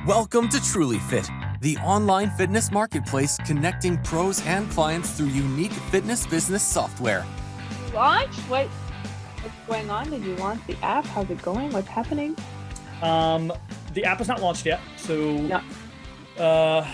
Welcome to Trulyfit, the online fitness marketplace connecting pros and clients through unique fitness business software. Launch? What's going on? Did you launch the app? How's it going? What's happening? The app is not launched yet, so No.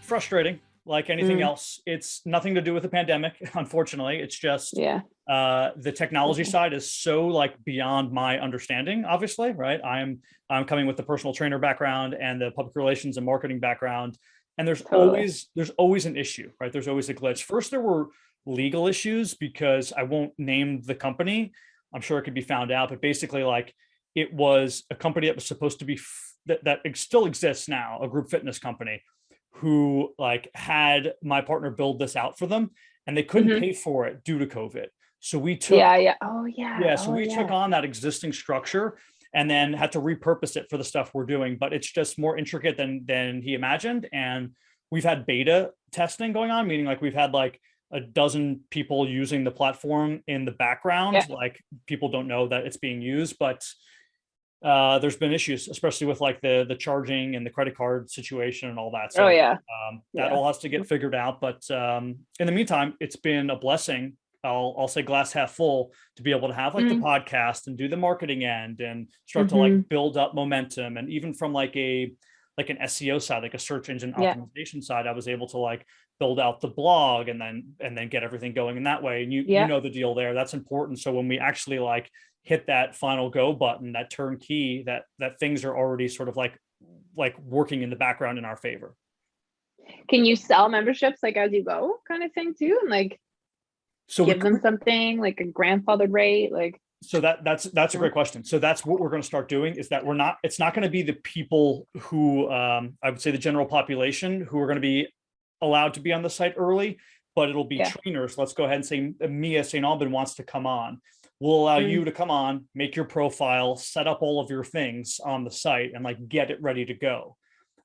Frustrating. Like anything else, it's nothing to do with the pandemic. Unfortunately, it's just the technology side is so like beyond my understanding. Obviously, right? I'm coming with the personal trainer background and the public relations and marketing background, and there's always an issue, right? There's always a glitch. First, there were legal issues because I won't name the company. I'm sure it could be found out, but basically, like it was a company that was supposed to be that still exists now, a group fitness company, who like had my partner build this out for them, and they couldn't pay for it due to COVID. So we took took on that existing structure and then had to repurpose it for the stuff we're doing. But it's just more intricate than he imagined. And we've had beta testing going on, meaning like we've had like a dozen people using the platform in the background. Yeah. Like people don't know that it's being used, but there's been issues, especially with like the charging and the credit card situation and all that. So that all has to get figured out. But in the meantime, it's been a blessing. I'll say glass half full to be able to have like the podcast and do the marketing end and start to like build up momentum. And even from like an SEO side, like a search engine optimization side, I was able to like build out the blog and then get everything going in that way. And you know the deal there. That's important. So when we actually like hit that final go button, that turnkey, that things are already sort of like working in the background in our favor. Can you sell memberships like as you go kind of thing too? And like give them something like a grandfathered rate? Like so that's a great question. So that's what we're going to start doing, is that it's not going to be the people who I would say the general population who are going to be allowed to be on the site early, but it'll be trainers. Let's go ahead and say Mia St-Aubin wants to come on. We'll allow you to come on, make your profile, set up all of your things on the site and like get it ready to go.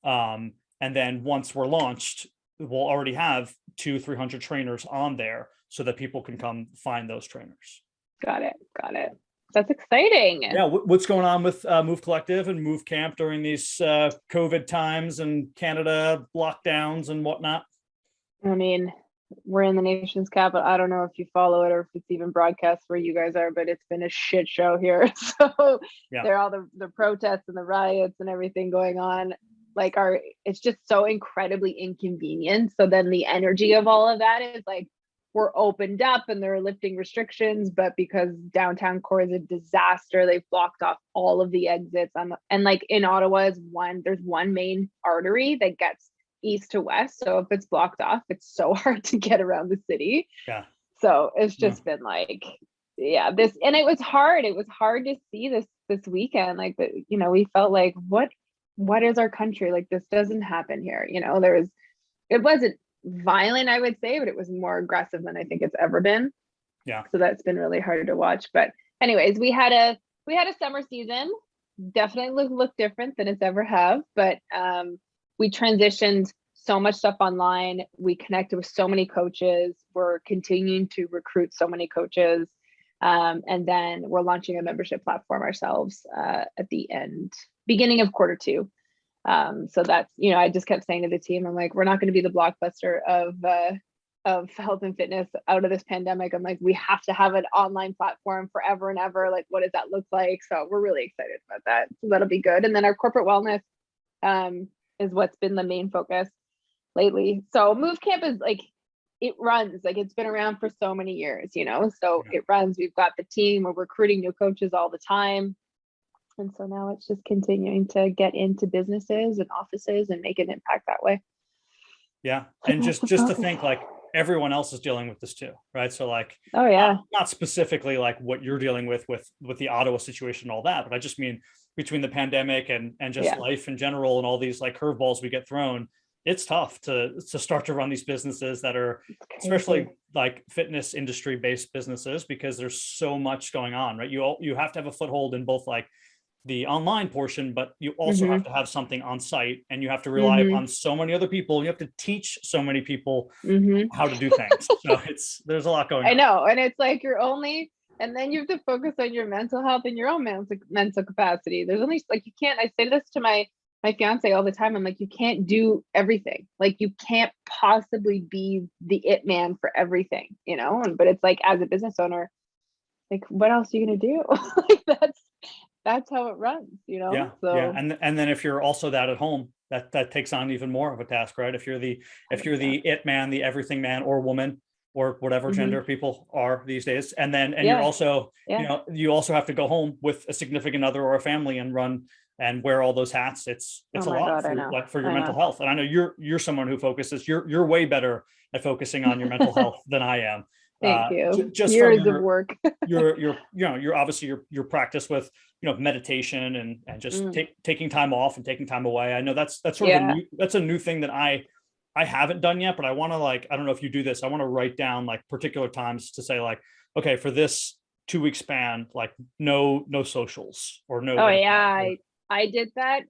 And then once we're launched, we'll already have 200-300 trainers on there so that people can come find those trainers. Got it. That's exciting. Yeah. What's going on with Move Collective and Move Camp during these COVID times and Canada lockdowns and whatnot? I mean, we're in the nation's capital. I don't know if you follow it or if it's even broadcast where you guys are, but it's been a shit show here. So there are all the protests and the riots and everything going on. Like it's just so incredibly inconvenient. So then the energy of all of that is like, we're opened up and they're lifting restrictions, but because downtown core is a disaster, they've blocked off all of the exits. And like in Ottawa there's one main artery that gets east to west. So if it's blocked off, it's so hard to get around the city. Yeah. So it's just been like, this, and it was hard. It was hard to see this weekend. Like, we felt like, what is our country? Like, this doesn't happen here. It wasn't violent, I would say, but it was more aggressive than I think it's ever been. Yeah. So that's been really hard to watch. But anyways, we had a summer season, definitely look different than it's ever have, but we transitioned so much stuff online. We connected with so many coaches. We're continuing to recruit so many coaches. And then we're launching a membership platform ourselves at the beginning of Q2. So that's, I just kept saying to the team, I'm like, we're not going to be the blockbuster of health and fitness out of this pandemic. I'm like, we have to have an online platform forever and ever. Like, what does that look like? So we're really excited about that. So that'll be good. And then our corporate wellness is what's been the main focus lately. So Move Camp is like, it runs, like it's been around for so many years, so it runs. We've got the team, we're recruiting new coaches all the time. And so now it's just continuing to get into businesses and offices and make an impact that way. Yeah. And just to think like everyone else is dealing with this too, right? So like, not specifically like what you're dealing with the Ottawa situation and all that, but I just mean between the pandemic and just life in general and all these like curveballs we get thrown, it's tough to start to run these businesses that are especially like fitness industry based businesses, because there's so much going on, right? You have to have a foothold in both like the online portion, but you also have to have something on site, and you have to rely upon so many other people. You have to teach so many people how to do things. So there's a lot going on. I know. And it's like and then you have to focus on your mental health and your own mental capacity. There's only like, you can't, I say this to my my fiance all the time. I'm like, you can't do everything. Like you can't possibly be the it man for everything, you know? But it's like, as a business owner, like what else are you going to do? Like that's how it runs, you know? Yeah. So Yeah. And then if you're also that at home, that takes on even more of a task, right? If you're the it man, the everything man or woman, or whatever gender people are these days. And you're also, you also have to go home with a significant other or a family and run and wear all those hats. It's a lot for your mental health. And I know you're someone who focuses, you're way better at focusing on your mental health than I am. Thank you. Just years of work. you're obviously your practice with, meditation and just taking time off and taking time away. I know that's sort of that's a new thing that I haven't done yet, but I want to, like, I don't know if you do this. I want to write down like particular times to say like, okay, for this 2-week span, like no socials or no. Oh yeah. I did that.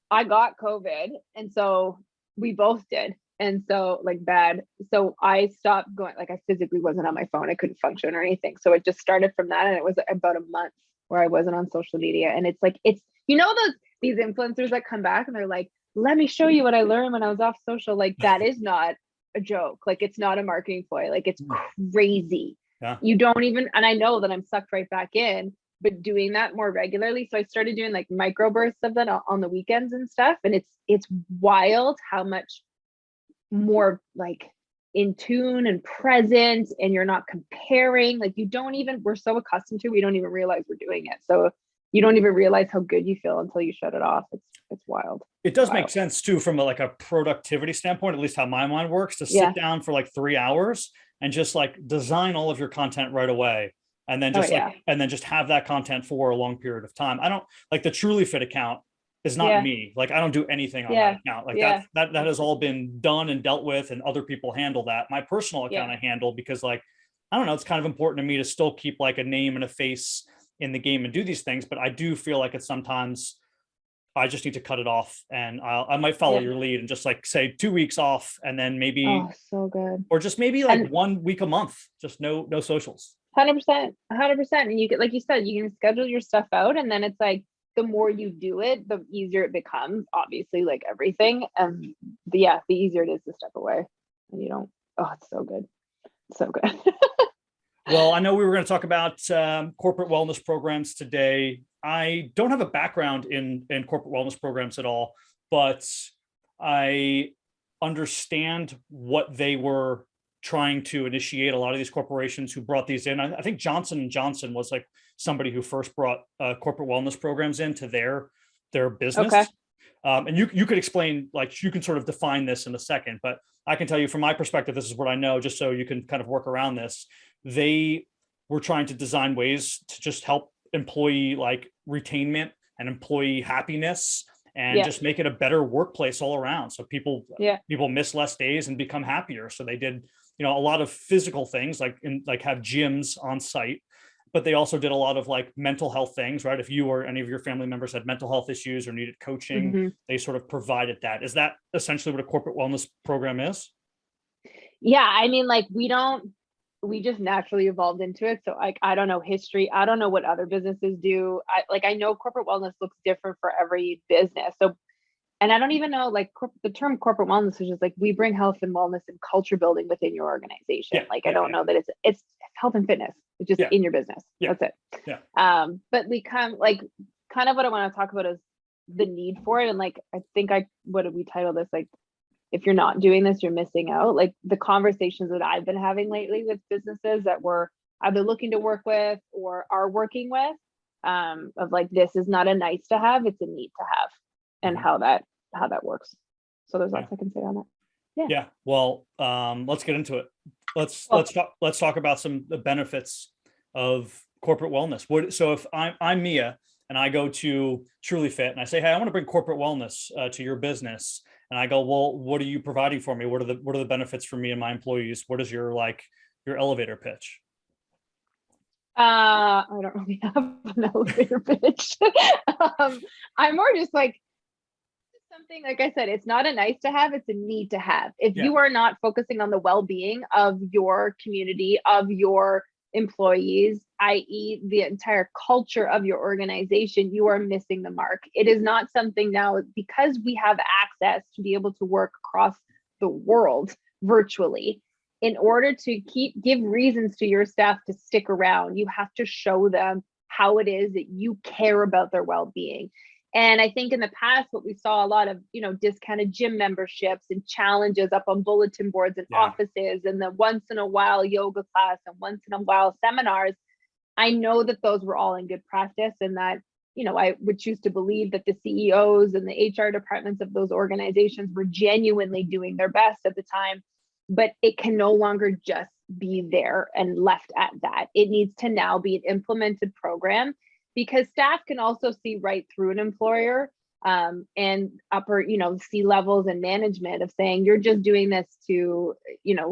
I got COVID. And so we both did. And so like bad. So I stopped going, like I physically wasn't on my phone. I couldn't function or anything. So it just started from that. And it was about a month where I wasn't on social media. And it's like, these influencers that come back and they're like, let me show you what I learned when I was off social. Like that is not a joke. Like it's not a marketing ploy. Like it's crazy. Yeah. You don't even, and I know that I'm sucked right back in, but doing that more regularly. So I started doing like microbursts of that on the weekends and stuff. And it's wild how much more like in tune and present, and you're not comparing. Like we're so accustomed to, we don't even realize we're doing it. So you don't even realize how good you feel until you shut it off. It's wild. It does make sense too, from a productivity standpoint, at least how my mind works, to sit down for like 3 hours and just like design all of your content right away. And then just have that content for a long period of time. I don't like the Trulyfit account is not me. Like I don't do anything on that account. Like that has all been done and dealt with, and other people handle that. My personal account I handle because like, I don't know, it's kind of important to me to still keep like a name and a face in the game and do these things. But I do feel like it's sometimes I just need to cut it off, and I might follow your lead and just like say 2 weeks off, and then maybe so good, or just maybe like 1 week a month, just no socials. 100%. And you get, like you said, you can schedule your stuff out, and then it's like the more you do it, the easier it becomes, obviously, like everything. And the easier it is to step away, and you don't. Oh, it's so good, so good. Well, I know we were going to talk about corporate wellness programs today. I don't have a background in corporate wellness programs at all, but I understand what they were trying to initiate. A lot of these corporations who brought these in, I think Johnson & Johnson was like somebody who first brought corporate wellness programs into their business. Okay. And you could explain, like you can sort of define this in a second, but I can tell you from my perspective, this is what I know, just so you can kind of work around this. They were trying to design ways to just help employee like retainment and employee happiness, and just make it a better workplace all around. So people miss less days and become happier. So they did, a lot of physical things like have gyms on site, but they also did a lot of like mental health things, right? If you or any of your family members had mental health issues or needed coaching, they sort of provided that. Is that essentially what a corporate wellness program is? Yeah. I mean, like we just naturally evolved into it. So like, I don't know history. I don't know what other businesses do. I know corporate wellness looks different for every business. So, and I don't even know, like the term corporate wellness is just like, we bring health and wellness and culture building within your organization. I don't know that it's health and fitness. It's just in your business. That's it. Yeah. But we kind of what I want to talk about is the need for it. And like, I think what did we title this? Like, if you're not doing this, you're missing out. Like the conversations that I've been having lately with businesses that we're either looking to work with or are working with, of like, this is not a nice to have, it's a need to have, and how that works. So there's lots I can say on that. Yeah. Well, let's get into it. Let's talk about some of the benefits of corporate wellness. So if I'm Mia and I go to Trulyfit and I say, hey, I want to bring corporate wellness to your business. And I go, well, what are you providing for me? What are the benefits for me and my employees? What is your elevator pitch? I don't really have an elevator pitch. I'm more just like, something, like I said, it's not a nice to have, it's a need to have. If you are not focusing on the well-being of your community, of your employees, i.e. the entire culture of your organization, you are missing the mark. It is not something now, because we have access to be able to work across the world virtually. In order to give reasons to your staff to stick around, you have to show them how it is that you care about their well-being. And I think in the past, what we saw a lot of, discounted gym memberships and challenges up on bulletin boards and offices, and the once in a while yoga class and once in a while seminars. I know that those were all in good practice, and that, I would choose to believe that the CEOs and the HR departments of those organizations were genuinely doing their best at the time. But it can no longer just be there and left at that. It needs to now be an implemented program, because staff can also see right through an employer and upper, C levels and management of saying, you're just doing this to,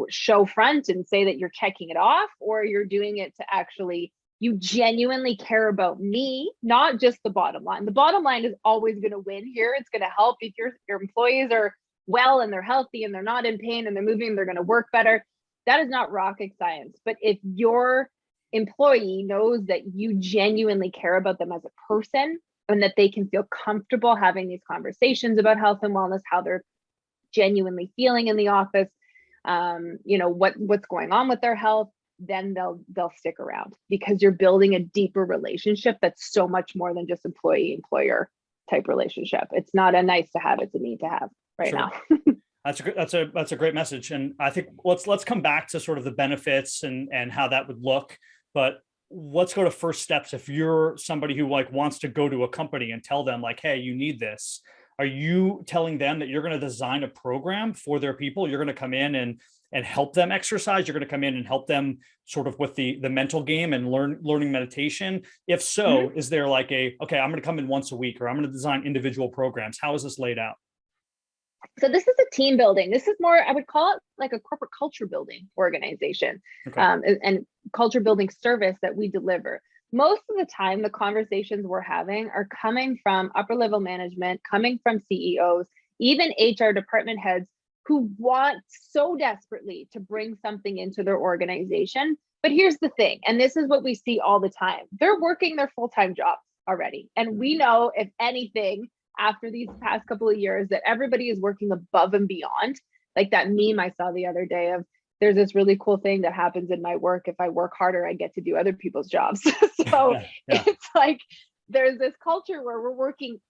show front and say that you're checking it off, or you're doing it to actually, you genuinely care about me, not just the bottom line. The bottom line is always going to win here. It's going to help if your employees are well and they're healthy and they're not in pain and they're moving, they're going to work better. That is not rocket science. But if your employee knows that you genuinely care about them as a person, and that they can feel comfortable having these conversations about health and wellness, how they're genuinely feeling in the office, what's going on with their health, then they'll stick around, because you're building a deeper relationship that's so much more than just employee-employer type relationship. It's not a nice to have, it's a need to have right now. That's a great message. And I think let's come back to sort of the benefits and how that would look. But let's go to first steps. If you're somebody who wants to go to a company and tell them hey, you need this, are you telling them that you're going to design a program for their people? You're going to come in and help them exercise? You're going to come in and help them sort of with the mental game and learning meditation? If so, is there okay, I'm going to come in once a week, or I'm going to design individual programs? How is this laid out? So this is a team building. This is more, I would call it like a corporate culture building organization, and culture building service that we deliver. Most of the time, the conversations we're having are coming from upper level management, coming from CEOs, even HR department heads, who want so desperately to bring something into their organization. But here's the thing, and this is what we see all the time. They're working their full-time jobs already. And we know, if anything, after these past couple of years, that everybody is working above and beyond. Like that meme I saw the other day of, there's this really cool thing that happens in my work. If I work harder, I get to do other people's jobs. So it's like, there's this culture where we're working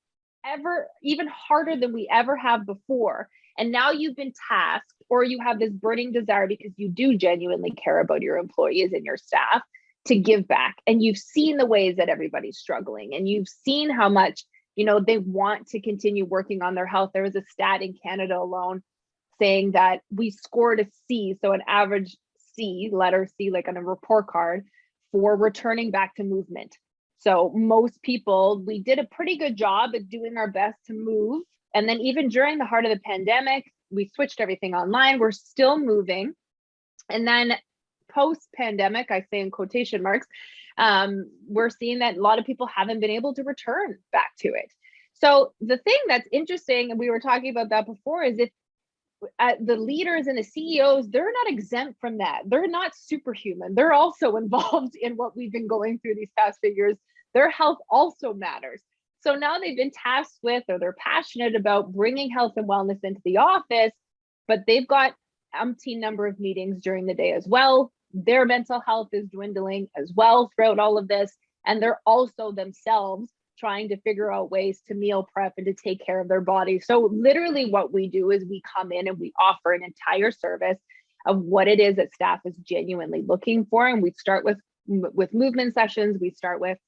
even harder than we ever have before. And now you've been tasked, or you have this burning desire, because you do genuinely care about your employees and your staff, to give back. And you've seen the ways that everybody's struggling, and you've seen how much they want to continue working on their health. There was a stat in Canada alone saying that we scored a C, so an average C, letter C, like on a report card, for returning back to movement. So most people, we did a pretty good job at doing our best to move. And then even during the heart of the pandemic, we switched everything online. We're still moving. And then post-pandemic, I say in quotation marks, we're seeing that a lot of people haven't been able to return back to it. So the thing that's interesting, and we were talking about that before, is if the leaders and the CEOs, they're not exempt from that. They're not superhuman. They're also involved in what we've been going through these past few years. Their health also matters. So now they've been tasked with, or they're passionate about bringing health and wellness into the office, but they've got umpteen number of meetings during the day as well. Their mental health is dwindling as well throughout all of this. And they're also themselves trying to figure out ways to meal prep and to take care of their body. So literally what we do is we come in and we offer an entire service of what it is that staff is genuinely looking for. And we start with movement sessions. We start with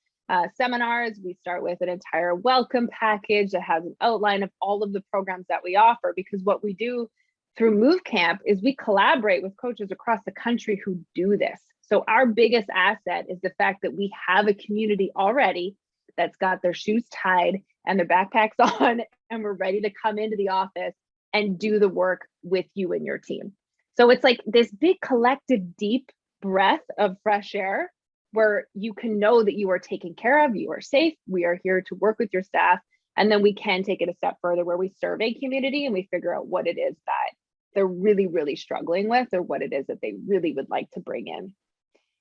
seminars. We start with an entire welcome package that has an outline of all of the programs that we offer, because what we do through Move Camp is we collaborate with coaches across the country who do this. So our biggest asset is the fact that we have a community already that's got their shoes tied and their backpacks on, and we're ready to come into the office and do the work with you and your team. So it's like this big collective deep breath of fresh air, where you can know that you are taken care of, you are safe, we are here to work with your staff. And then we can take it a step further, where we survey community and we figure out what it is that they're really, really struggling with, or what it is that they really would like to bring in.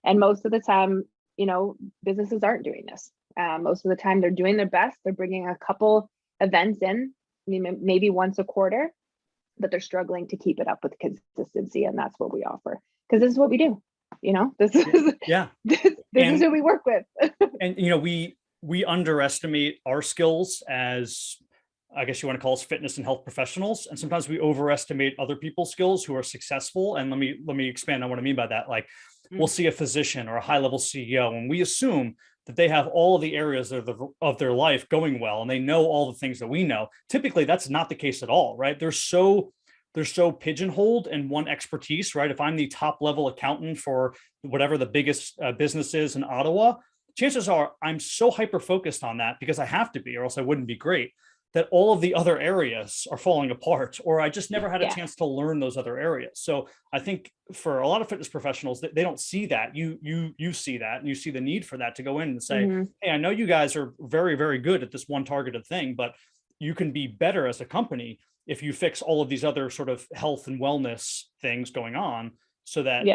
And most of the time, businesses aren't doing this. Most of the time they're doing their best. They're bringing a couple events in, maybe once a quarter, but they're struggling to keep it up with consistency. And that's what we offer, because this is what we do. This is this is who we work with. And we underestimate our skills as, I guess you want to call us fitness and health professionals, and sometimes we overestimate other people's skills who are successful. And let me expand on what I mean by that. Like, we'll see a physician or a high-level CEO, and we assume that they have all of the areas of their life going well, and they know all the things that we know. Typically, that's not the case at all, right? They're so pigeonholed in one expertise, right? If I'm the top level accountant for whatever the biggest business is in Ottawa, chances are I'm so hyper-focused on that, because I have to be, or else I wouldn't be great, that all of the other areas are falling apart, or I just never had a chance to learn those other areas. So I think for a lot of fitness professionals, they don't see that. You see that, and you see the need for that to go in and say, hey, I know you guys are very, very good at this one targeted thing, but you can be better as a company if you fix all of these other sort of health and wellness things going on, so that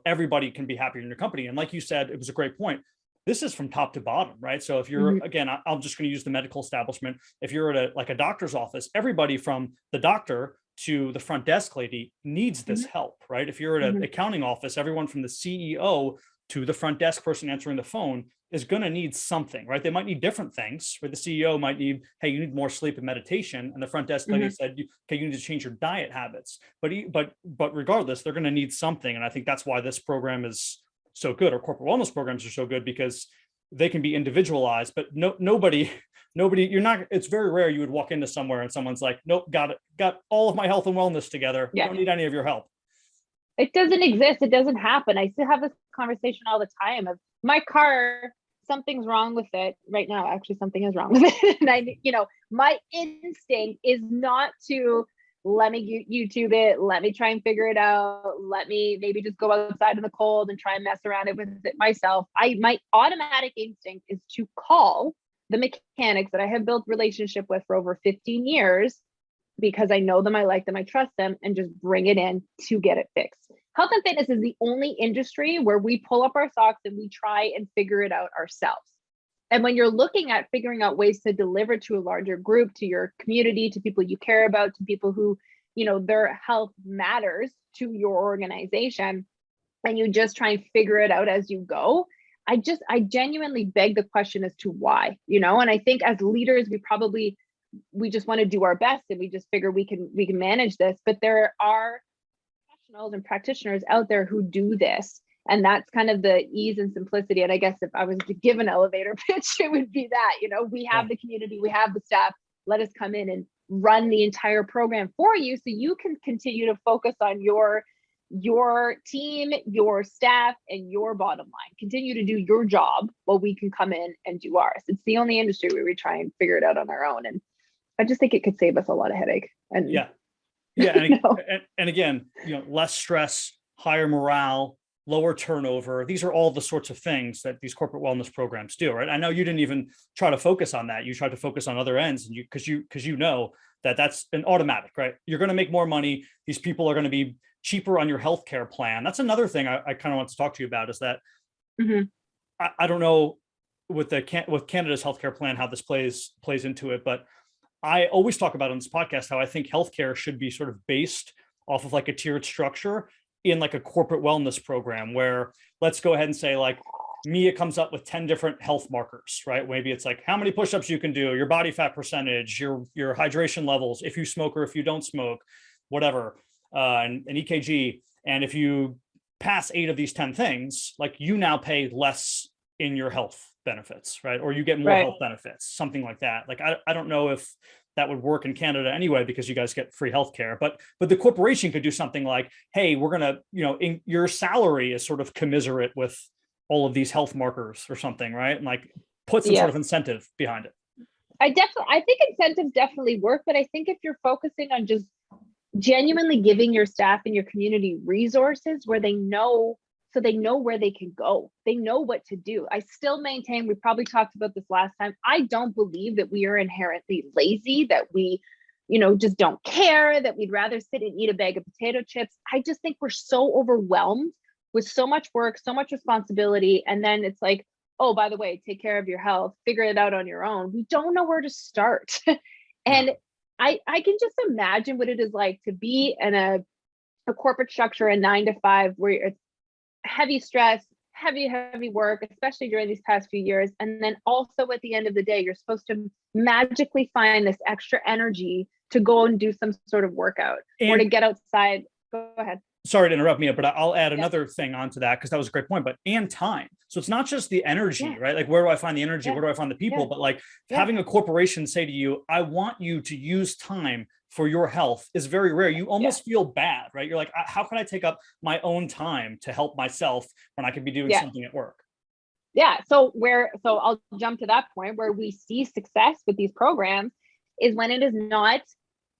everybody can be happier in your company. And like you said, it was a great point. This is from top to bottom, right? So if you're, again, I'm just going to use the medical establishment. If you're at a doctor's office, everybody from the doctor to the front desk lady needs this help, right? If you're at an accounting office, everyone from the CEO to the front desk person answering the phone is going to need something, right? They might need different things. Where the CEO might need, hey, you need more sleep and meditation, and the front desk lady said, okay, you need to change your diet habits. But regardless, they're going to need something, and I think that's why this program is so good, or corporate wellness programs are so good, because they can be individualized. But nobody, it's very rare you would walk into somewhere and someone's like, nope, got all of my health and wellness together. Don't need any of your help. It doesn't exist. It doesn't happen. I still have this conversation all the time of my car, something's wrong with it right now. Actually, something is wrong with it. And my instinct is not to let me YouTube it. Let me try and figure it out. Let me maybe just go outside in the cold and try and mess around with it myself. My automatic instinct is to call the mechanics that I have built relationship with for over 15 years, because I know them, I like them, I trust them, and just bring it in to get it fixed. Health and fitness is the only industry where we pull up our socks and we try and figure it out ourselves. And when you're looking at figuring out ways to deliver to a larger group, to your community, to people you care about, to people who, their health matters to your organization, and you just try and figure it out as you go, I genuinely beg the question as to why, and I think as leaders, we just want to do our best, and we just figure we can manage this. But there are professionals and practitioners out there who do this. And that's kind of the ease and simplicity. And I guess if I was to give an elevator pitch, it would be that, we have the community, we have the staff, let us come in and run the entire program for you, so you can continue to focus on your team, your staff, and your bottom line. Continue to do your job while we can come in and do ours. It's the only industry where we try and figure it out on our own. And I just think it could save us a lot of headache. And and again, less stress, higher morale, lower turnover. These are all the sorts of things that these corporate wellness programs do, right? I know you didn't even try to focus on that. You tried to focus on other ends, and because you know that that's an automatic, right? You're going to make more money. These people are going to be cheaper on your healthcare plan. That's another thing I kind of want to talk to you about, is that I don't know with Canada's healthcare plan how this plays into it, but I always talk about on this podcast how I think healthcare should be sort of based off of like a tiered structure in like a corporate wellness program, where let's go ahead and say like Mia comes up with 10 different health markers, right? Maybe it's like how many push-ups you can do, your body fat percentage, your hydration levels, if you smoke or if you don't smoke, whatever, and an EKG. And if you pass 8 of these 10 things, like you now pay less in your health benefits, right? Or you get more health benefits, something like that. Like, I don't know if that would work in Canada anyway, because you guys get free healthcare, but the corporation could do something like, hey, we're going to, your salary is sort of commiserate with all of these health markers or something, right? And like put some sort of incentive behind it. I think incentives definitely work, but I think if you're focusing on just genuinely giving your staff and your community resources where they know, so they know where they can go, they know what to do. I still maintain, we probably talked about this last time, I don't believe that we are inherently lazy, that we, just don't care, that we'd rather sit and eat a bag of potato chips. I just think we're so overwhelmed with so much work, so much responsibility. And then it's like, oh, by the way, take care of your health, figure it out on your own. We don't know where to start. And I can just imagine what it is like to be in a corporate structure, a 9 to 5, where it's heavy stress, heavy work, especially during these past few years. And then also at the end of the day, you're supposed to magically find this extra energy to go and do some sort of workout or to get outside. Go ahead. Sorry to interrupt, Mia, but I'll add another thing onto that, because that was a great point, and time. So it's not just the energy, right? Like, where do I find the energy? Where do I find the people? But like having a corporation say to you, I want you to use time for your health, is very rare. You almost feel bad, right? You're like, how can I take up my own time to help myself when I could be doing something at work? Yeah. So I'll jump to that point where we see success with these programs is when it is not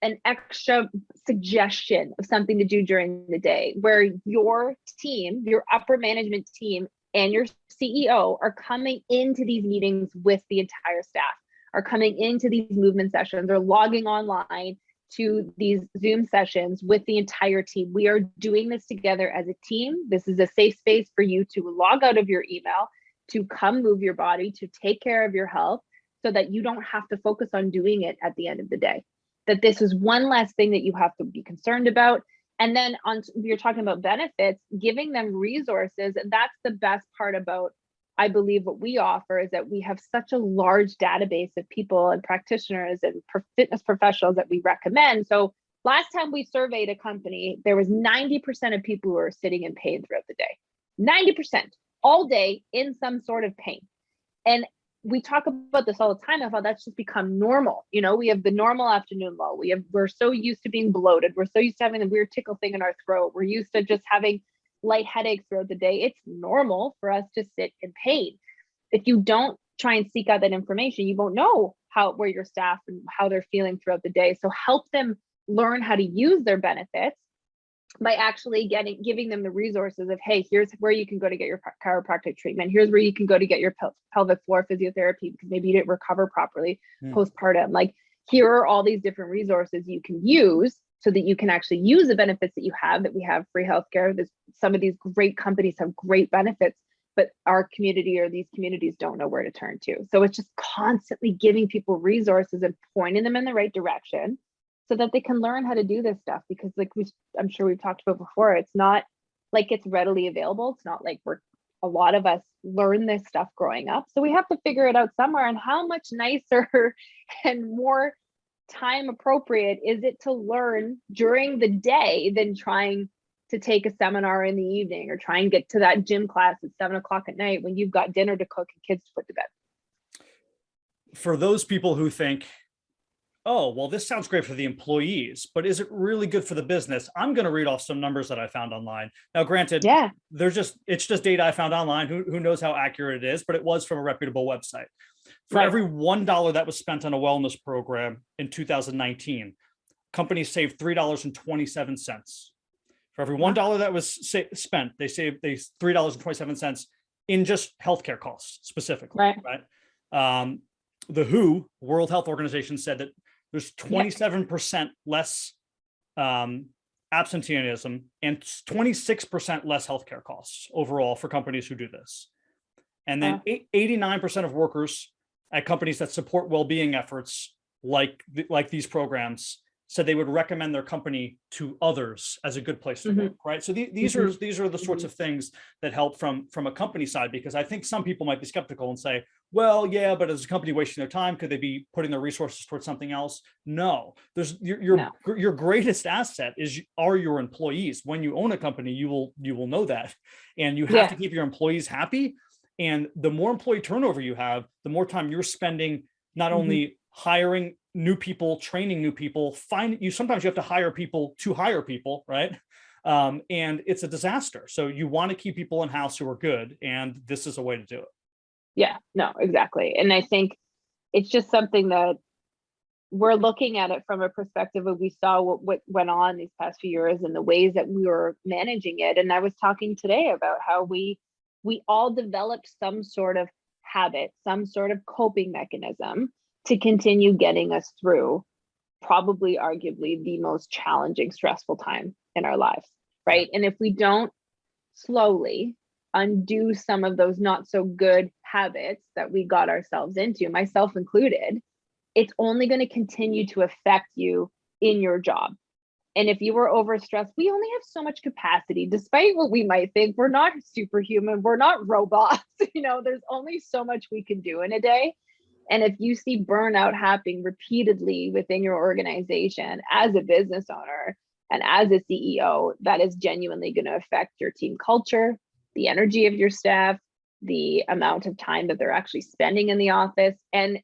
an extra suggestion of something to do during the day, where your team, your upper management team, and your CEO are coming into these meetings with the entire staff, are coming into these movement sessions, or logging online to these Zoom sessions with the entire team. We are doing this together as a team. This is a safe space for you to log out of your email, to come move your body, to take care of your health, so that you don't have to focus on doing it at the end of the day. That this is one less thing that you have to be concerned about. And then you're talking about benefits, giving them resources. And that's the best part about, I believe, what we offer, is that we have such a large database of people and practitioners and fitness professionals that we recommend. So last time we surveyed a company, there was 90% of people who are sitting in pain throughout the day. 90% all day in some sort of pain. And we talk about this all the time, of how that's just become normal. You know, we have the normal afternoon lull. We're so used to being bloated. We're so used to having a weird tickle thing in our throat. We're used to just having light headaches throughout the day. It's normal for us to sit in pain. If you don't try and seek out that information, you won't know where your staff and how they're feeling throughout the day. So help them learn how to use their benefits by actually giving them the resources of, hey, here's where you can go to get your chiropractic treatment. Here's where you can go to get your pelvic floor physiotherapy because maybe you didn't recover properly postpartum. Like, here are all these different resources you can use so that you can actually use the benefits that you have, that we have free healthcare. Some of these great companies have great benefits, but our community or these communities don't know where to turn to. So it's just constantly giving people resources and pointing them in the right direction, so that they can learn how to do this stuff. Because I'm sure we've talked about before, it's not like it's readily available. It's not like a lot of us learn this stuff growing up. So we have to figure it out somewhere. And how much nicer and more time appropriate is it to learn during the day than trying to take a seminar in the evening, or try and get to that gym class at 7:00 at night when you've got dinner to cook and kids to put to bed. For those people who think, oh, well, this sounds great for the employees, but is it really good for the business? I'm going to read off some numbers that I found online. Now, granted, it's just data I found online. Who knows how accurate it is, but it was from a reputable website. For every $1 that was spent on a wellness program in 2019, companies saved $3.27. For every $1 that was spent, they saved $3.27 in just healthcare costs specifically. Right? The WHO, World Health Organization, said that there's 27% less absenteeism and 26% less healthcare costs overall for companies who do this. And then 89% of workers at companies that support well-being efforts like these programs said they would recommend their company to others as a good place to work, right? So these are the sorts of things that help from a company side, because I think some people might be skeptical and say, well, yeah, but is the company wasting their time? Could they be putting their resources towards something else? No, your greatest asset are your employees. When you own a company, you will know that, and you have to keep your employees happy. And the more employee turnover you have, the more time you're spending not only hiring new people, training new people, sometimes you have to hire people to hire people, right? And it's a disaster. So you want to keep people in-house who are good, and this is a way to do it. Yeah, no, exactly. And I think it's just something that we're looking at it from a perspective of, we saw what went on these past few years and the ways that we were managing it. And I was talking today about how we all developed some sort of habit, some sort of coping mechanism to continue getting us through probably arguably the most challenging, stressful time in our lives, right? And if we don't slowly undo some of those not so good habits that we got ourselves into, myself included, it's only going to continue to affect you in your job. And if you were overstressed, we only have so much capacity, despite what we might think. We're not superhuman. We're not robots. There's only so much we can do in a day. And if you see burnout happening repeatedly within your organization as a business owner and as a CEO, that is genuinely going to affect your team culture, the energy of your staff, the amount of time that they're actually spending in the office. And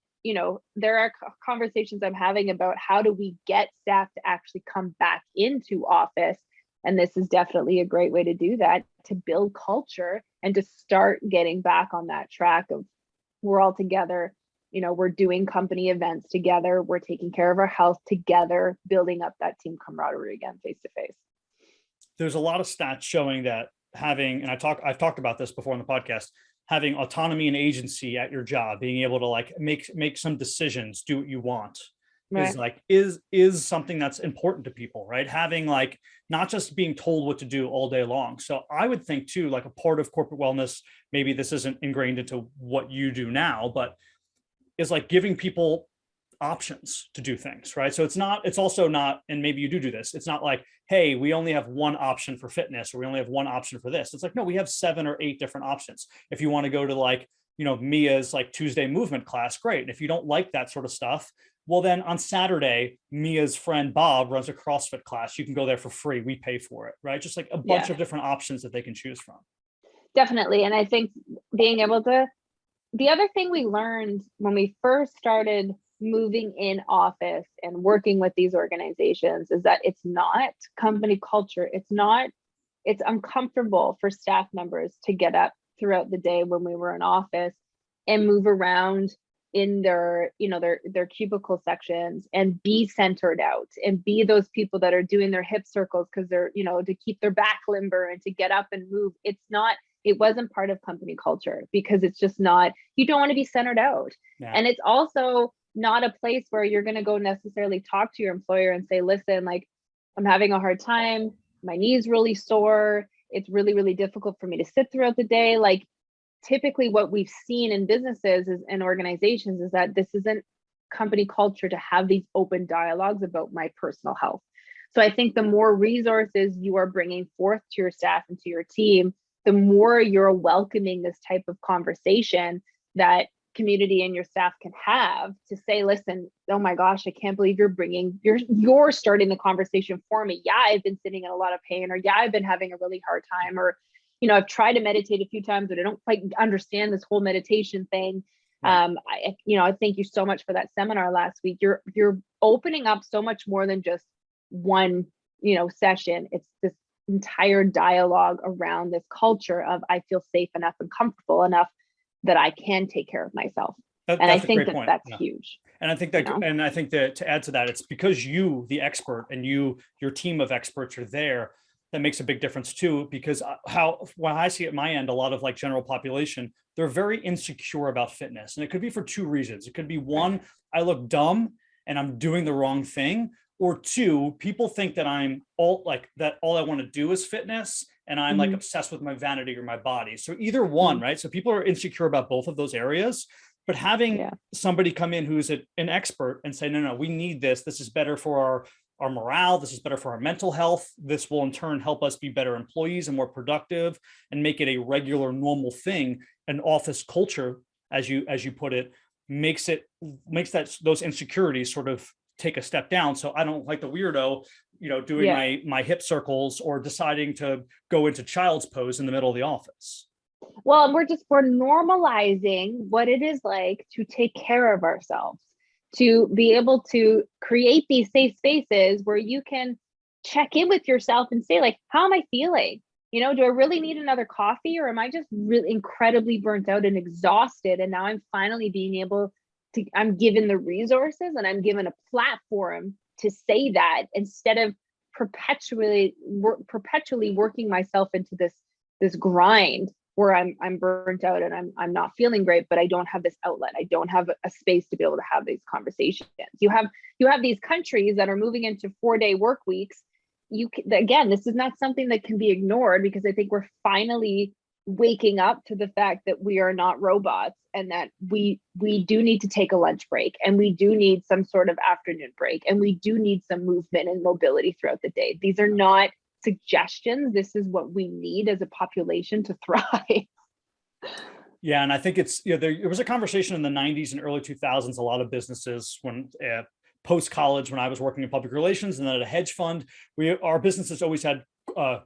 there are conversations I'm having about how do we get staff to actually come back into office. And this is definitely a great way to do that, to build culture and to start getting back on that track of we're all together. We're doing company events together. We're taking care of our health together, building up that team camaraderie again, face to face. There's a lot of stats showing that having, and I've talked about this before on the podcast, having autonomy and agency at your job, being able to like make some decisions, do what you want, right, is something that's important to people, right? Having like not just being told what to do all day long. So I would think too, like a part of corporate wellness, maybe this isn't ingrained into what you do now, but is like giving people options to do things, right? So it's also not, and maybe you do this, it's not like, hey, we only have one option for fitness, or we only have one option for this. It's like, no, we have 7 or 8 different options. If you want to go to like, Mia's like Tuesday movement class, great. And if you don't like that sort of stuff, well, then on Saturday, Mia's friend Bob runs a CrossFit class. You can go there for free. We pay for it, right? Just like a bunch of different options that they can choose from. Definitely. And I think being able to, the other thing we learned when we first started moving in office and working with these organizations is that it's not company culture. It's uncomfortable for staff members to get up throughout the day when we were in office and move around in their cubicle sections and be centered out and be those people that are doing their hip circles because they're, to keep their back limber and to get up and move. It wasn't part of company culture because it's just not, you don't want to be centered out. Yeah. And it's also not a place where you're going to go necessarily talk to your employer and say, listen, like I'm having a hard time. My knee's really sore. It's really, really difficult for me to sit throughout the day. Like typically what we've seen in businesses and organizations is that this isn't company culture to have these open dialogues about my personal health. So I think the more resources you are bringing forth to your staff and to your team, the more you're welcoming this type of conversation that community and your staff can have to say, listen, oh my gosh, I can't believe you're starting the conversation for me. Yeah, I've been sitting in a lot of pain, or yeah, I've been having a really hard time, or, I've tried to meditate a few times, but I don't quite understand this whole meditation thing. Right. I thank you so much for that seminar last week. You're opening up so much more than just one, session. It's this entire dialogue around this culture of I feel safe enough and comfortable enough that I can take care of myself. And I think that's huge. And I think that, and I think that to add to that, it's because you, the expert, and your team of experts are there, that makes a big difference too. Because when I see at my end, a lot of like general population, they're very insecure about fitness. And it could be for 2 reasons. It could be 1, I look dumb and I'm doing the wrong thing. Or 2, people think that all I want to do is fitness, and I'm like obsessed with my vanity or my body. So either one, right? So people are insecure about both of those areas, but having somebody come in who's an expert and say, no, we need this. This is better for our morale. This is better for our mental health. This will in turn help us be better employees and more productive and make it a regular, normal thing. An office culture, as you put it, makes those insecurities sort of take a step down. So I don't like the weirdo, doing my hip circles or deciding to go into child's pose in the middle of the office. Well, we're normalizing what it is like to take care of ourselves, to be able to create these safe spaces where you can check in with yourself and say, like, how am I feeling? Do I really need another coffee, or am I just really incredibly burnt out and exhausted? And now I'm finally being able to, I'm given the resources and I'm given a platform to say that, instead of perpetually working myself into this grind where I'm burnt out and I'm not feeling great, but I don't have this outlet. I don't have a space to be able to have these conversations. You have these countries that are moving into 4-day work weeks. Again, this is not something that can be ignored, because I think we're finally waking up to the fact that we are not robots, and that we do need to take a lunch break, and we do need some sort of afternoon break, and we do need some movement and mobility throughout the day. These are not suggestions. This is what we need as a population to thrive. Yeah. And I think it's, there was a conversation in the 90s and early 2000s, a lot of businesses when post-college, when I was working in public relations and then at a hedge fund, our businesses always had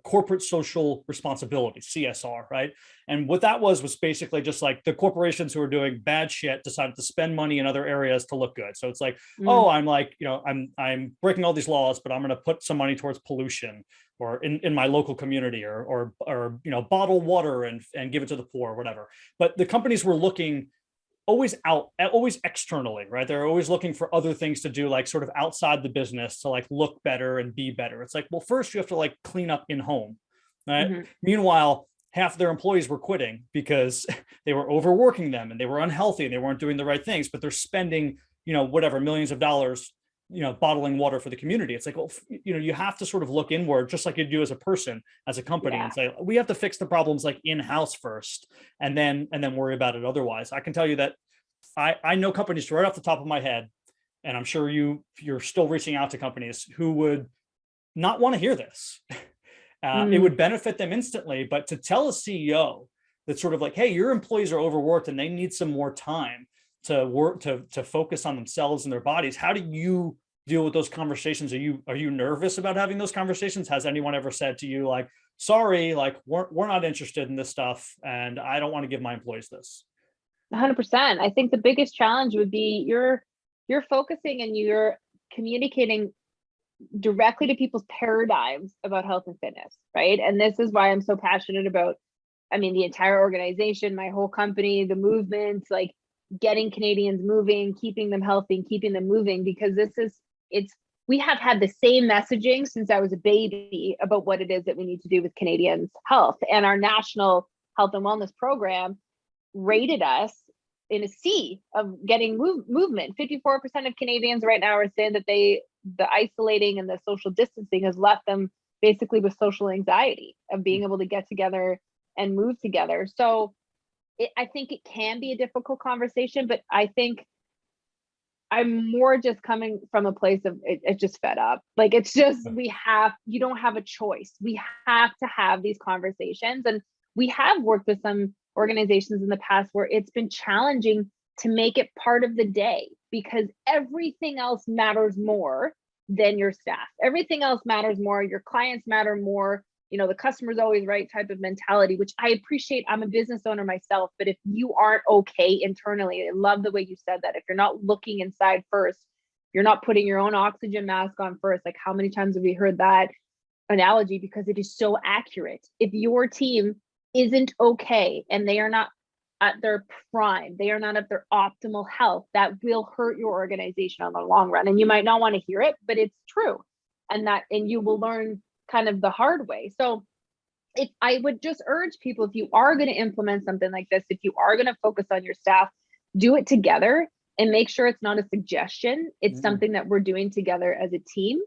corporate social responsibility, CSR, right? And what that was basically just like the corporations who were doing bad shit decided to spend money in other areas to look good. So it's like, oh, I'm like, I'm breaking all these laws, but I'm going to put some money towards pollution or in my local community, or bottle water and give it to the poor or whatever. But the companies were looking always externally, right? They're always looking for other things to do, like sort of outside the business to like look better and be better. It's like, well, first you have to like clean up in home, right? Meanwhile, half their employees were quitting because they were overworking them and they were unhealthy and they weren't doing the right things, but they're spending, whatever, millions of dollars, bottling water for the community. It's like, well, you have to sort of look inward, just like you do as a person, as a company, and say, we have to fix the problems like in-house first, and then worry about it otherwise. I can tell you that I know companies right off the top of my head, and I'm sure you're still reaching out to companies who would not want to hear this. It would benefit them instantly, but to tell a CEO that's sort of like, hey, your employees are overworked and they need some more time to work, to focus on themselves and their bodies. How do you deal with those conversations? Are you nervous about having those conversations? Has anyone ever said to you like, sorry, like we're not interested in this stuff and I don't want to give my employees this? 100%. I think the biggest challenge would be you're focusing and you're communicating directly to people's paradigms about health and fitness, right? And this is why I'm so passionate about, the entire organization, my whole company, the movement, like getting Canadians moving, keeping them healthy and keeping them moving, because we have had the same messaging since I was a baby about what it is that we need to do with Canadians' health. And our national health and wellness program rated us in a C of getting movement. 54% of Canadians right now are saying that the isolating and the social distancing has left them basically with social anxiety of being able to get together and move together. So I think it can be a difficult conversation, but I think I'm more just coming from a place of it's just fed up. Like, it's just, you don't have a choice. We have to have these conversations. And we have worked with some organizations in the past where it's been challenging to make it part of the day, because everything else matters more than your staff. Everything else matters more. Your clients matter more. The customer's always right type of mentality, which I appreciate. I'm a business owner myself, but if you aren't okay internally, I love the way you said that. If you're not looking inside first, you're not putting your own oxygen mask on first. Like, how many times have we heard that analogy? Because it is so accurate. If your team isn't okay and they are not at their prime, they are not at their optimal health, that will hurt your organization on the long run. And you might not want to hear it, but it's true. And you will learn kind of the hard way. So I would just urge people, if you are going to implement something like this, if you are going to focus on your staff, do it together and make sure it's not a suggestion. It's something that we're doing together as a team,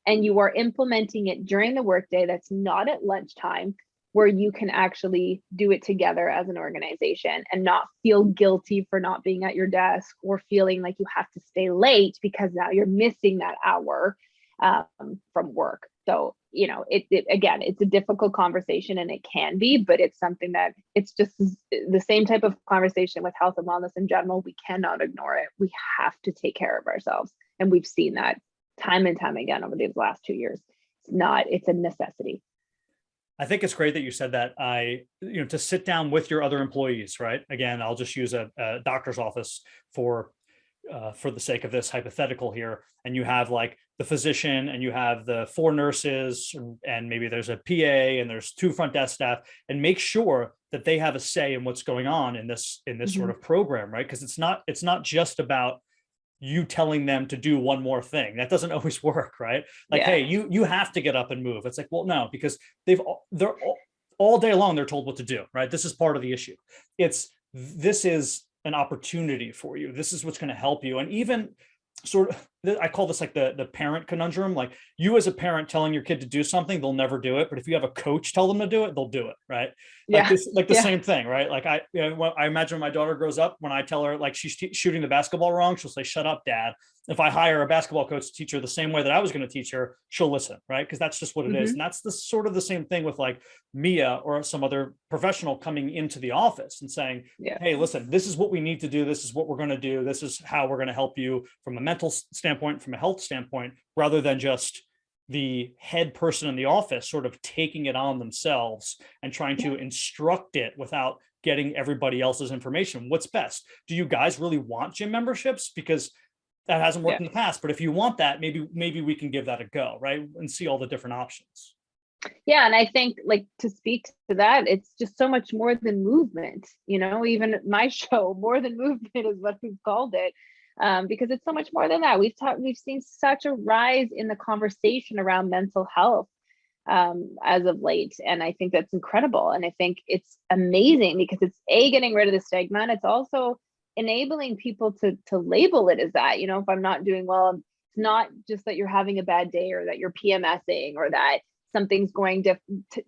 and you are implementing it during the workday. That's not at lunchtime, where you can actually do it together as an organization and not feel guilty for not being at your desk or feeling like you have to stay late because now you're missing that hour from work. So, again, it's a difficult conversation, and it can be, but it's something that it's just the same type of conversation with health and wellness in general. We cannot ignore it. We have to take care of ourselves. And we've seen that time and time again over these last 2 years. It's a necessity. I think it's great that you said that. To sit down with your other employees, right? Again, I'll just use a doctor's office for the sake of this hypothetical here. And you have like the physician and you have the 4 nurses and maybe there's a PA and there's 2 front desk staff, and make sure that they have a say in what's going on in this sort of program, right? Because it's not just about you telling them to do one more thing. That doesn't always work, right? Like, hey, you have to get up and move. It's like, well, no, because they're all day long, they're told what to do, right? This is part of the issue. This is an opportunity for you. This is what's going to help you. And even sort of I call this like the parent conundrum. Like, you as a parent telling your kid to do something, they'll never do it. But if you have a coach tell them to do it, they'll do it. Right. Like the same thing. Right. Like I imagine when my daughter grows up, when I tell her like she's shooting the basketball wrong, she'll say, "Shut up, dad." If I hire a basketball coach to teach her the same way that I was going to teach her, she'll listen. Right. Because that's just what it is. And that's the sort of the same thing with like Mia or some other professional coming into the office and saying, "Hey, listen, this is what we need to do. This is what we're going to do. This is how we're going to help you from a mental standpoint, from a health standpoint," rather than just the head person in the office sort of taking it on themselves and trying to instruct it without getting everybody else's information. What's best? Do you guys really want gym memberships? Because that hasn't worked in the past, but if you want that, maybe we can give that a go, right? And see all the different options. Yeah. And I think, like, to speak to that, it's just so much more than movement, even my show, More Than Movement is what we've called it. Because it's so much more than that. We've seen such a rise in the conversation around mental health as of late. And I think that's incredible. And I think it's amazing because it's getting rid of the stigma, and it's also enabling people to label it as that. If I'm not doing well, it's not just that you're having a bad day or that you're PMSing or that something's going to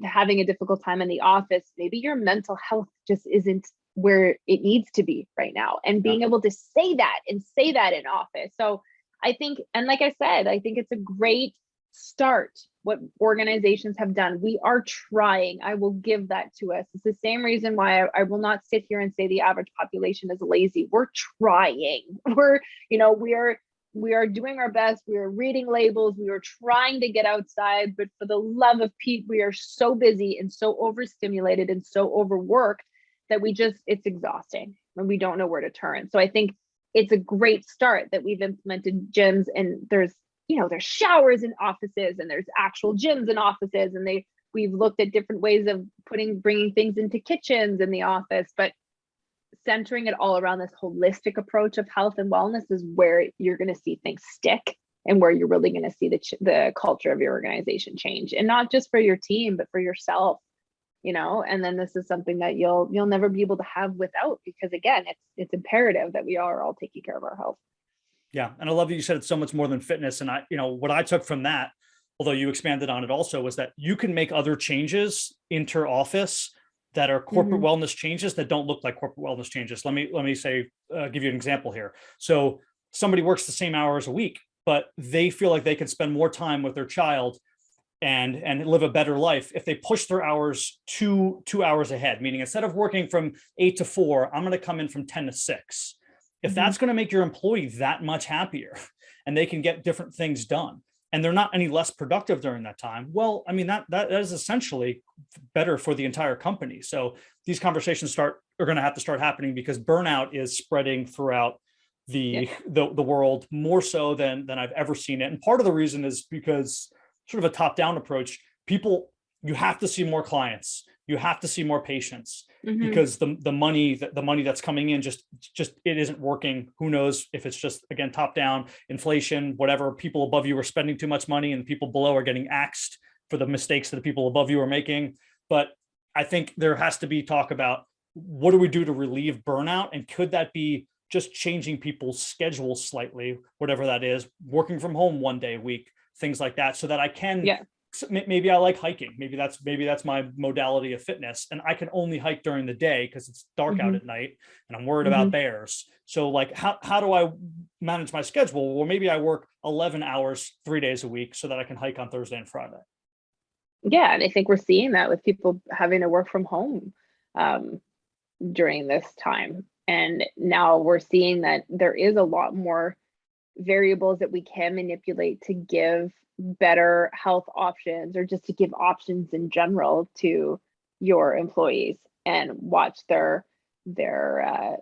having a difficult time in the office. Maybe your mental health just isn't where it needs to be right now, and being able to say that in office. So I think, and like I said, I think it's a great start what organizations have done. We are trying. I will give that to us. It's the same reason why I will not sit here and say the average population is lazy. We're trying. We are doing our best. We are reading labels. We are trying to get outside, but for the love of Pete, we are so busy and so overstimulated and so overworked that it's exhausting and we don't know where to turn. So I think it's a great start that we've implemented gyms, and there's showers in offices and there's actual gyms in offices, and we've looked at different ways of bringing things into kitchens in the office, but centering it all around this holistic approach of health and wellness is where you're going to see things stick and where you're really going to see the culture of your organization change, and not just for your team, but for yourself. And then this is something that you'll never be able to have without, because again, it's imperative that we are all taking care of our health. Yeah. And I love that you said it's so much more than fitness. And what I took from that, although you expanded on it also, was that you can make other changes inter-office that are corporate wellness changes that don't look like corporate wellness changes. Let me say, give you an example here. So somebody works the same hours a week, but they feel like they can spend more time with their child and live a better life if they push their hours two hours ahead, meaning instead of working from 8 to 4, I'm going to come in from 10 to 6. If that's going to make your employee that much happier and they can get different things done and they're not any less productive during that time, well, I mean, that is essentially better for the entire company. So these conversations are going to have to start happening, because burnout is spreading throughout the world more so than I've ever seen it. And part of the reason is because sort of a top-down approach, you have to see more clients, you have to see more patients, because the money that's coming in just it isn't working. Who knows if it's just, again, top-down inflation, whatever, people above you are spending too much money and people below are getting axed for the mistakes that the people above you are making. But I think there has to be talk about, what do we do to relieve burnout? And could that be just changing people's schedules slightly, whatever that is, working from home one day a week, things like that, so that I can, maybe I like hiking. Maybe that's my modality of fitness. And I can only hike during the day because it's dark out at night and I'm worried about bears. So like, how do I manage my schedule? Well, maybe I work 11 hours, 3 days a week so that I can hike on Thursday and Friday. Yeah. And I think we're seeing that with people having to work from home during this time. And now we're seeing that there is a lot more variables that we can manipulate to give better health options, or just to give options in general to your employees, and watch their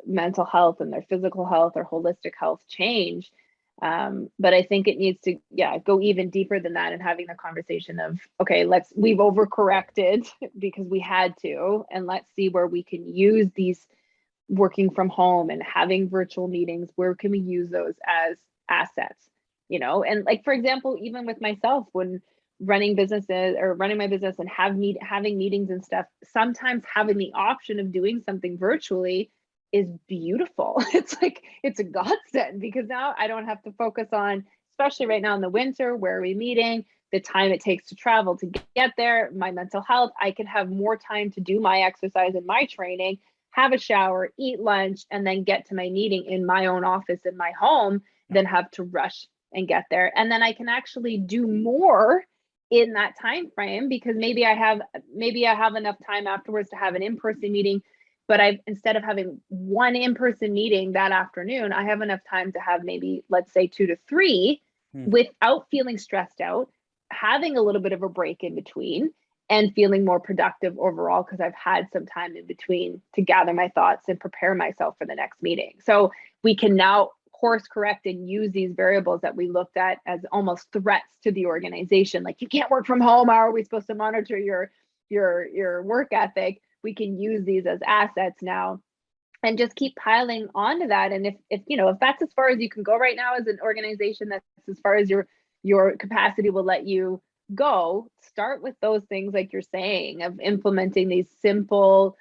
mental health and their physical health or holistic health change. But I think it needs to go even deeper than that, and having the conversation of, okay, we've overcorrected because we had to, and let's see where we can use these working from home and having virtual meetings. Where can we use those as assets? And like, for example, even with myself, when running businesses or running my business and having meetings and stuff, sometimes having the option of doing something virtually is beautiful. It's like, it's a godsend, because now I don't have to focus on especially right now in the winter, where are we meeting, the time it takes to travel to get there, my mental health, I could have more time to do my exercise and my training, have a shower, eat lunch, and then get to my meeting in my own office in my home than have to rush and get there. And then I can actually do more in that time frame, because maybe I have enough time afterwards to have an in-person meeting, but instead of having one in-person meeting that afternoon, I have enough time to have maybe, let's say, 2 to 3 without feeling stressed out, having a little bit of a break in between, and feeling more productive overall because I've had some time in between to gather my thoughts and prepare myself for the next meeting. So we can now course correct and use these variables that we looked at as almost threats to the organization. Like, you can't work from home. How are we supposed to monitor your work ethic? We can use these as assets now and just keep piling onto that. And if that's as far as you can go right now as an organization, that's as far as your capacity will let you go, start with those things like you're saying, of implementing these simple,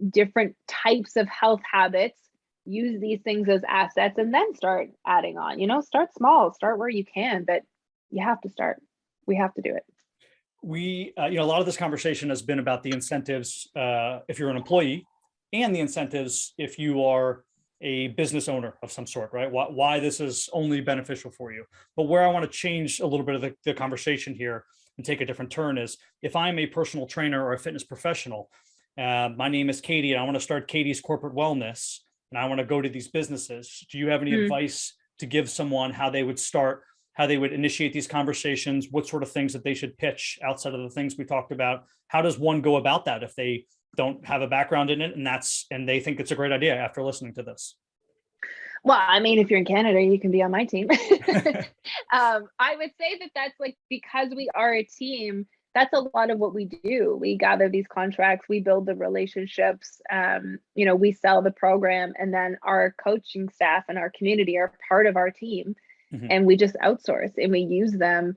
different types of health habits, use these things as assets, and then start adding on. Start small, start where you can, but you have to start. We have to do it. We, a lot of this conversation has been about the incentives if you're an employee, and the incentives if you are a business owner of some sort, right? Why this is only beneficial for you. But where I want to change a little bit of the conversation here and take a different turn is, if I'm a personal trainer or a fitness professional, my name is Katie, and I want to start Katie's Corporate Wellness, and I want to go to these businesses. Do you have any advice to give someone how they would start, how they would initiate these conversations, what sort of things that they should pitch outside of the things we talked about? How does one go about that if they don't have a background in it and they think it's a great idea after listening to this? Well, I mean, if you're in Canada, you can be on my team. I would say that's like, because we are a team, that's a lot of what we do. We gather these contracts, we build the relationships, we sell the program, and then our coaching staff and our community are part of our team. And we just outsource and we use them.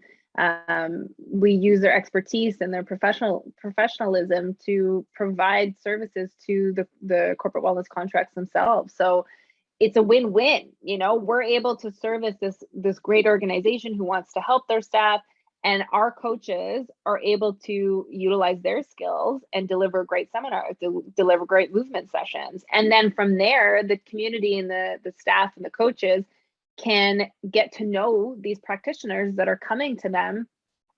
We use their expertise and their professionalism to provide services to the corporate wellness contracts themselves. So it's a win-win. We're able to service this great organization who wants to help their staff, and our coaches are able to utilize their skills and deliver great seminars, deliver great movement sessions. And then from there, the community and the staff and the coaches can get to know these practitioners that are coming to them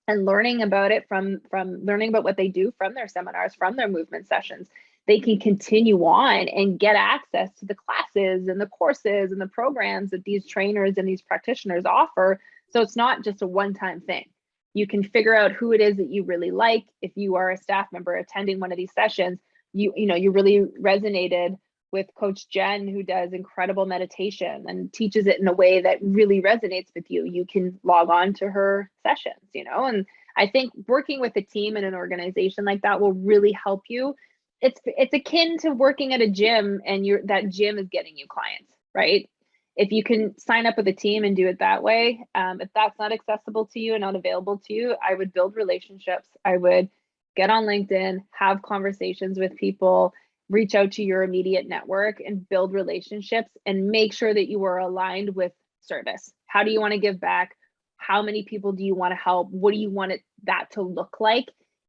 and learning about it from learning about what they do from their seminars, from their movement sessions. They can continue on and get access to the classes and the courses and the programs that these trainers and these practitioners offer. So it's not just a one-time thing. You can figure out who it is that you really like. If you are a staff member attending one of these sessions, you really resonated with Coach Jen, who does incredible meditation and teaches it in a way that really resonates with you. You can log on to her sessions, and I think working with a team in an organization like that will really help you. It's akin to working at a gym, and that gym is getting you clients, right? If you can sign up with a team and do it that way, if that's not accessible to you and not available to you, I would build relationships. I would get on LinkedIn, have conversations with people, reach out to your immediate network and build relationships, and make sure that you are aligned with service. How do you want to give back? How many people do you want to help? What do you want that to look like?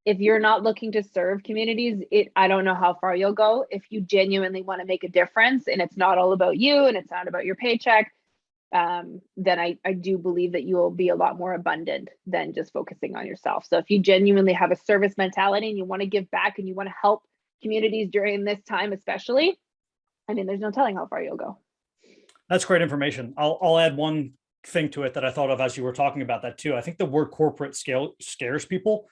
If you're not looking to serve communities, I don't know how far you'll go. If you genuinely want to make a difference and it's not all about you and it's not about your paycheck, then I do believe that you will be a lot more abundant than just focusing on yourself. So if you genuinely have a service mentality and you want to give back and you want to help communities during this time, especially, there's no telling how far you'll go. That's great information. I'll add one thing to it that I thought of as you were talking about that too. I think the word corporate scale scares people.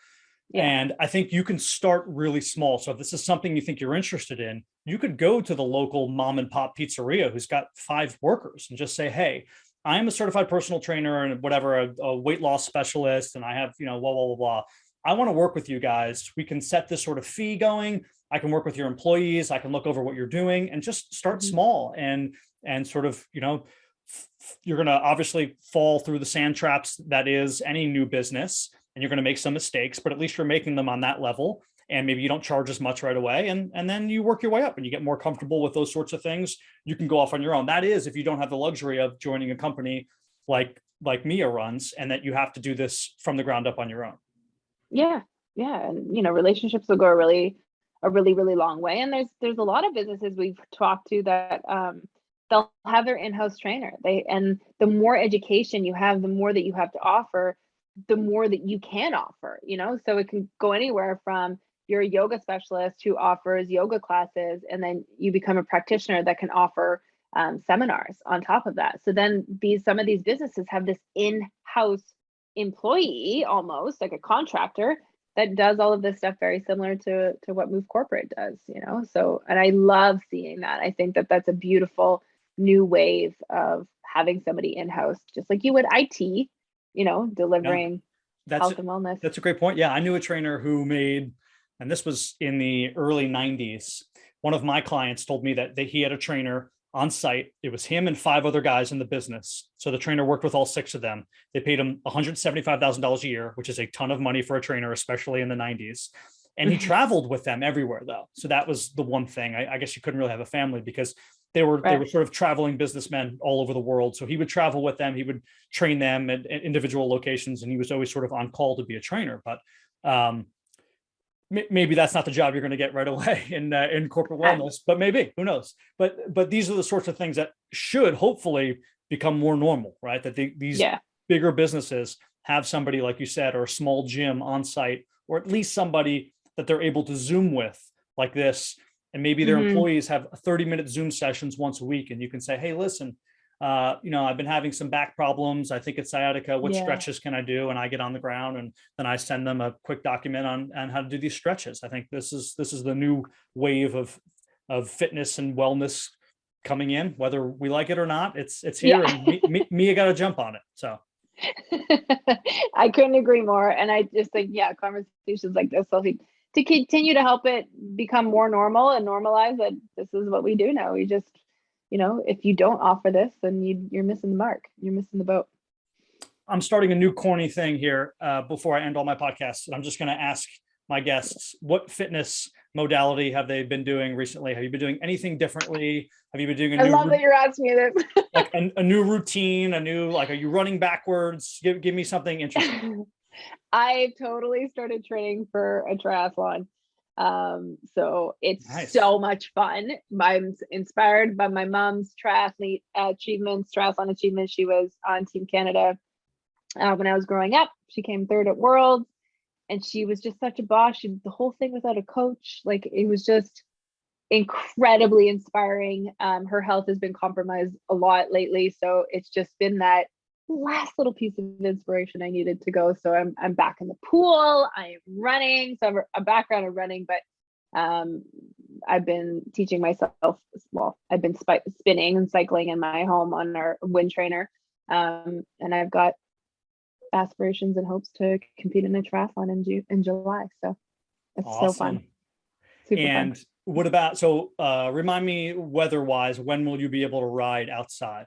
Yeah. And I think you can start really small. So if this is something you think you're interested in, you could go to the local mom and pop pizzeria who's got 5 workers and just say, hey, I'm a certified personal trainer and whatever, a weight loss specialist, and I have, blah, blah, blah, blah. I want to work with you guys. We can set this sort of fee going. I can work with your employees. I can look over what you're doing and just start small and sort of, you're going to obviously fall through the sand traps that is any new business, and you're going to make some mistakes, but at least you're making them on that level. And maybe you don't charge as much right away. And then you work your way up and you get more comfortable with those sorts of things. You can go off on your own. That is, if you don't have the luxury of joining a company like like Mia runs, and that you have to do this from the ground up on your own. Yeah. And, relationships will go a really, really long way. And there's a lot of businesses we've talked to that, they'll have their in-house trainer. And the more education you have, the more that you have to offer, the more that you can offer, so it can go anywhere from you're a yoga specialist who offers yoga classes, and then you become a practitioner that can offer seminars on top of that. So then some of these businesses have this in-house employee, almost like a contractor, that does all of this stuff very similar to what Move Corporate does, So, and I love seeing that. I think that that's a beautiful new wave of having somebody in-house, just like you would IT, delivering health and wellness. That's a great point. Yeah, I knew a trainer who made, and this was in the early 90s. One of my clients told me that he had a trainer on site. It was him and 5 other guys in the business. So the trainer worked with all 6 of them. They paid him $175,000 a year, which is a ton of money for a trainer, especially in the 90s. And he traveled with them everywhere, though. So that was the one thing. I guess you couldn't really have a family because they were sort of traveling businessmen all over the world. So he would travel with them. He would train them at individual locations, and he was always sort of on call to be a trainer. But maybe that's not the job you're going to get right away in corporate wellness, but maybe, who knows? But these are the sorts of things that should hopefully become more normal, right? That these bigger businesses have somebody, like you said, or a small gym on site, or at least somebody that they're able to Zoom with like this. And maybe their employees have 30-minute Zoom sessions once a week. And you can say, hey, listen, I've been having some back problems. I think it's sciatica. What stretches can I do? And I get on the ground, and then I send them a quick document on how to do these stretches. I think this is the new wave of fitness and wellness coming in, whether we like it or not. It's here, and Mia got to jump on it. So I couldn't agree more. And I just think, conversations like this, Sophie, to continue to help it become more normal and normalize that this is what we do now. We just, if you don't offer this, then you're missing the mark. You're missing the boat. I'm starting a new corny thing here before I end all my podcasts. I'm just going to ask my guests, what fitness modality have they been doing recently? Have you been doing anything differently? Have you been doing I love that you're asking me this. like a new routine, are you running backwards? Give me something interesting. I totally started training for a triathlon. So it's so much fun. I'm inspired by my mom's triathlon achievements. She was on Team Canada when I was growing up. She came 3rd at Worlds, and she was just such a boss. The whole thing without a coach, it was just incredibly inspiring. Her health has been compromised a lot lately, so it's just been that last little piece of inspiration I needed to go. So I'm back in the pool. I'm running. So I have a background of running, but I've been teaching myself. Well, I've been spinning and cycling in my home on our wind trainer, and I've got aspirations and hopes to compete in a triathlon in July. So it's awesome. So fun. Super and fun. What about remind me weather-wise, when will you be able to ride outside?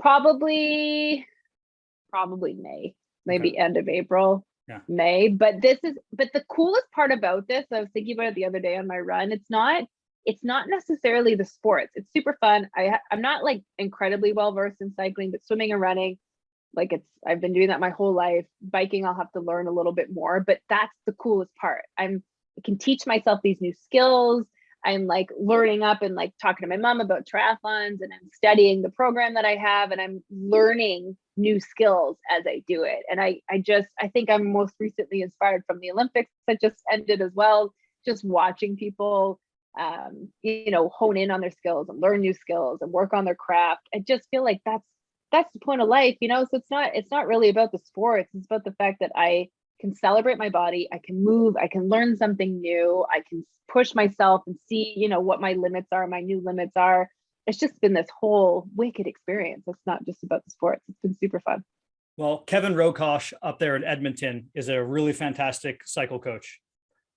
Probably May, maybe end of April, May. But the coolest part about this, I was thinking about it the other day on my run. It's not necessarily the sports. It's super fun. I'm not incredibly well versed in cycling, but swimming and running, I've been doing that my whole life. Biking, I'll have to learn a little bit more, but that's the coolest part. I can teach myself these new skills. I'm learning up and talking to my mom about triathlons, and I'm studying the program that I have, and I'm learning new skills as I do it. And I think I'm most recently inspired from the Olympics that just ended as well, just watching people, hone in on their skills and learn new skills and work on their craft. I just feel like that's the point of life, So it's not really about the sports. It's about the fact that I can celebrate my body. I can move. I can learn something new. I can push myself and see, what my limits are, my new limits are. It's just been this whole wicked experience. It's not just about the sports. It's been super fun. Well, Kevin Rokosh up there in Edmonton is a really fantastic cycle coach.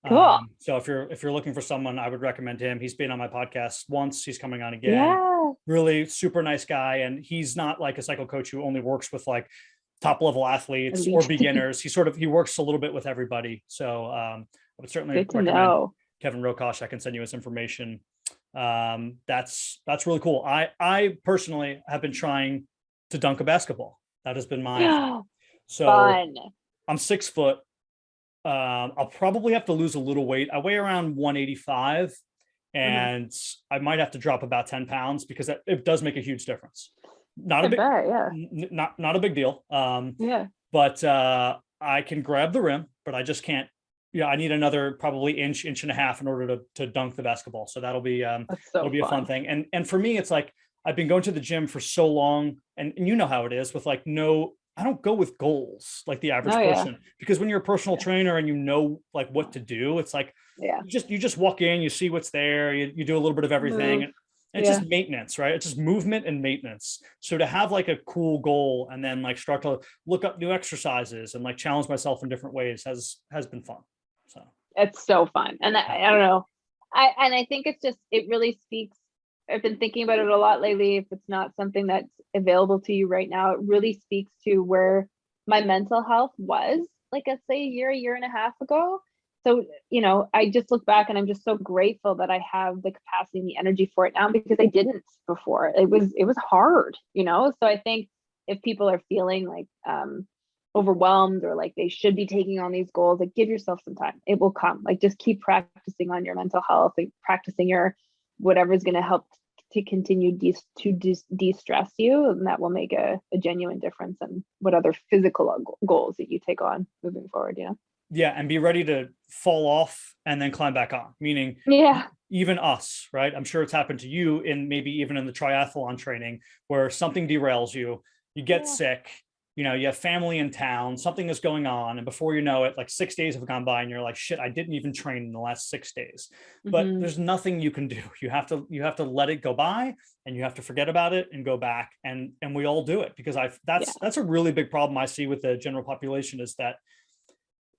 Cool. So if you're looking for someone, I would recommend him. He's been on my podcast once. He's coming on again. Yeah. Really super nice guy. And he's not like a cycle coach who only works with top level athletes or beginners. He works a little bit with everybody. So I would certainly recommend Kevin Rokosh. I can send you his information. That's really cool. I personally have been trying to dunk a basketball. That has been my so fun. I'm 6 foot. I'll probably have to lose a little weight. I weigh around 185 and I might have to drop about 10 pounds because it does make a huge difference. Not a big deal. But I can grab the rim, but I just can't. I need another probably inch and a half in order to dunk the basketball. So that'll be a fun thing. And for me, it's like I've been going to the gym for so long, and you know how it is with like I don't go with goals like the average person, because when you're a personal trainer and you know like what to do, it's like you just walk in, you see what's there, you do a little bit of everything. And it's just maintenance, right? It's just movement and maintenance. So to have like a cool goal and then like start to look up new exercises and like challenge myself in different ways has been fun. So it's so fun. And I don't know. I think it really speaks. I've been thinking about it a lot lately. If it's not something that's available to you right now, it really speaks to where my mental health was, like let's say a year and a half ago. So, I just look back and I'm just so grateful that I have the capacity and the energy for it now, because I didn't before. It was hard, So I think if people are feeling like overwhelmed or like they should be taking on these goals, like give yourself some time. It will come. Like just keep practicing on your mental health, like practicing your whatever's going to help to continue to de-stress you, and that will make a genuine difference in what other physical goals that you take on moving forward. Yeah, and be ready to fall off and then climb back on. Meaning, even us, right? I'm sure it's happened to you, in maybe even in the triathlon training, where something derails you, you get sick. You have family in town, something is going on, and before you know it, like 6 days have gone by and you're like, shit, I didn't even train in the last 6 days. But there's nothing you can do. You have to let it go by, and you have to forget about it and go back. And we all do it, because that's a really big problem I see with the general population, is that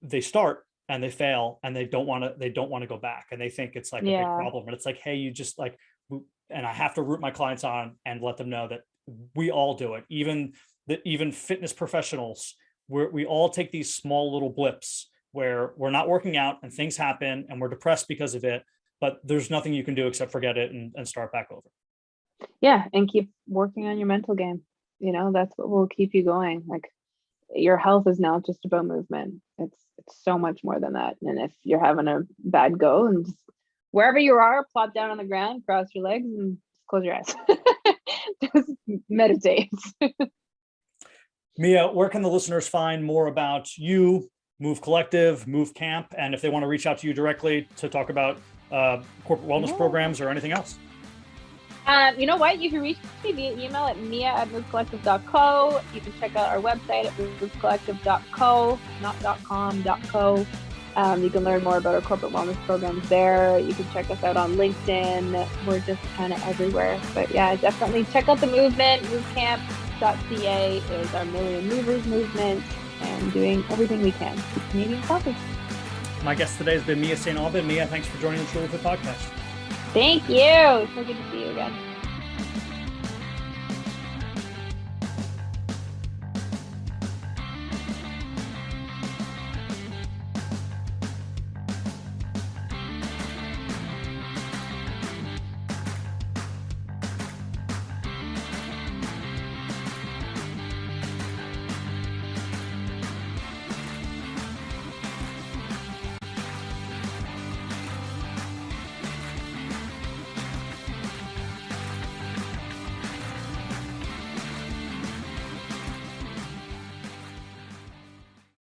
they start and they fail and they don't want to go back, and they think it's like a big problem. And it's like, hey, you just like, and I have to root my clients on and let them know that we all do it. Even fitness professionals, we all take these small little blips where we're not working out and things happen and we're depressed because of it, but there's nothing you can do except forget it and start back over. Yeah. And keep working on your mental game. That's what will keep you going. Like, your health is not just about movement. It's so much more than that. And if you're having a bad go, and just wherever you are, plop down on the ground, cross your legs and close your eyes. Just meditate. Mia, where can the listeners find more about you, Move Collective, Move Camp, and if they want to reach out to you directly to talk about corporate wellness programs or anything else? You know what? You can reach me via email at mia@movecollective.co. You can check out our website at movecollective.co, not .com, .co. You can learn more about our corporate wellness programs there. You can check us out on LinkedIn. We're just kind of everywhere. But yeah, definitely check out the movement. Movecamp.ca is our Million Movers movement, and doing everything we can to keep Canadians healthy. My guest today has been Mia St-Aubin. Mia, thanks for joining the Trulyfit Podcast. Thank you. So good to see you again.